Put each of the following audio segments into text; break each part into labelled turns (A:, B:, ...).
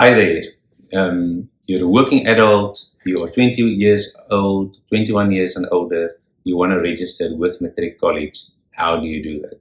A: Hi there. You're a working adult, you are 20 years old, 21 years and older, you want to register with Matric College. How do you do that?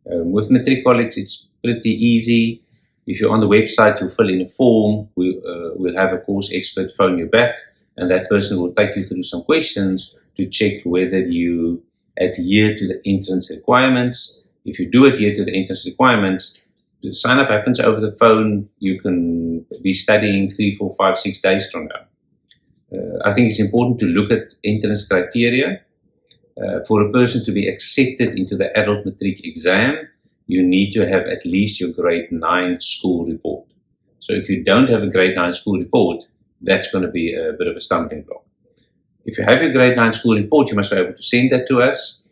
A: With Matric College, it's pretty easy. If you're on the website, you fill in a form, we'll have a course expert phone you back, and that person will take you through some questions to check whether you adhere to the entrance requirements. If you do adhere to the entrance requirements, the sign up happens over the phone. You can be studying 3, 4, 5, 6 days from now. I think it's important to look at entrance criteria. For a person to be accepted into the adult matric exam, you need to have at least your grade 9 school report. So if you don't have a grade 9 school report, that's going to be a bit of a stumbling block. If you have your grade 9 school report, you must be able to send that to us.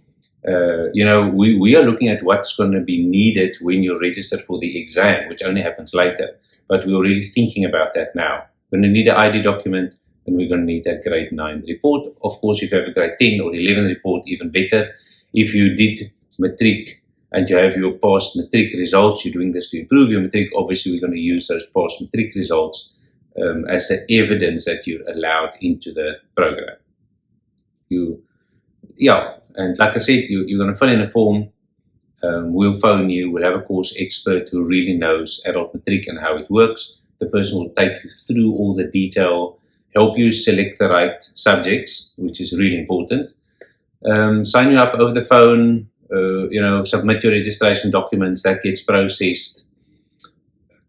A: We are looking at what's going to be needed when you register for the exam, which only happens later. But we're already thinking about that now. We're going to need an ID document, and we're going to need that grade 9 report. Of course, if you have a grade 10 or 11 report, even better. If you did matric and you have your past matric results, you're doing this to improve your matric, obviously we're going to use those past matric results as an evidence that you're allowed into the program. And like I said, you're going to fill in a form. We'll phone you. We'll have a course expert who really knows adult matric and how it works. The person will take you through all the detail, help you select the right subjects, which is really important. Sign you up over the phone. Submit your registration documents. That gets processed.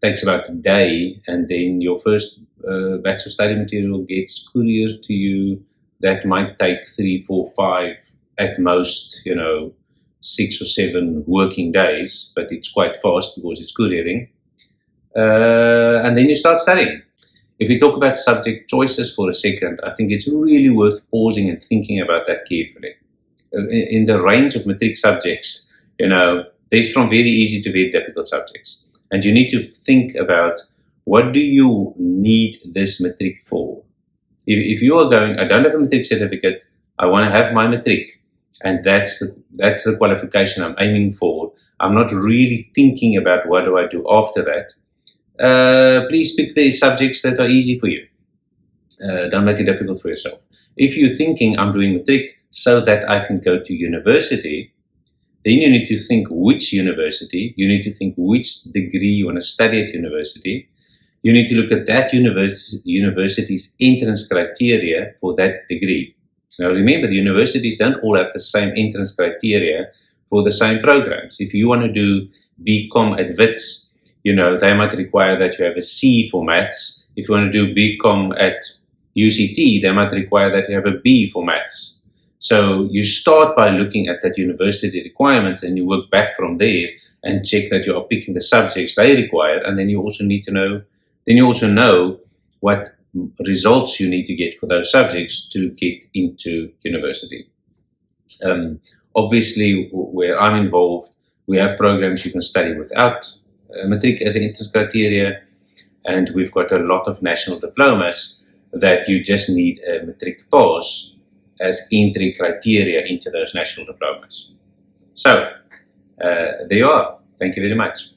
A: Takes about a day, and then your first batch of study material gets couriered to you. That might take 3, 4, 5, at most, 6 or 7 working days, but it's quite fast because it's couriering. And then you start studying. If we talk about subject choices for a second, I think it's really worth pausing and thinking about that carefully. In the range of matric subjects, there's from very easy to very difficult subjects. And you need to think about, what do you need this matric for? If you are going, I don't have a matric certificate, I want to have my matric, and that's the qualification I'm aiming for. I'm not really thinking about what do I do after that. Please pick the subjects that are easy for you. Don't make it difficult for yourself. If you're thinking, I'm doing matric so that I can go to university, then you need to think which university, you need to think which degree you want to study at university. You need to look at that university's entrance criteria for that degree. Now remember, the universities don't all have the same entrance criteria for the same programs. If you want to do BCom at WITS, they might require that you have a C for maths. If you want to do BCom at UCT, they might require that you have a B for maths. So you start by looking at that university requirements, and you work back from there and check that you are picking the subjects they require, and then you also need to know what results you need to get for those subjects to get into university. Obviously, where I'm involved, we have programs you can study without matric as an entrance criteria, and we've got a lot of national diplomas that you just need a matric pass as entry criteria into those national diplomas. So, there you are. Thank you very much.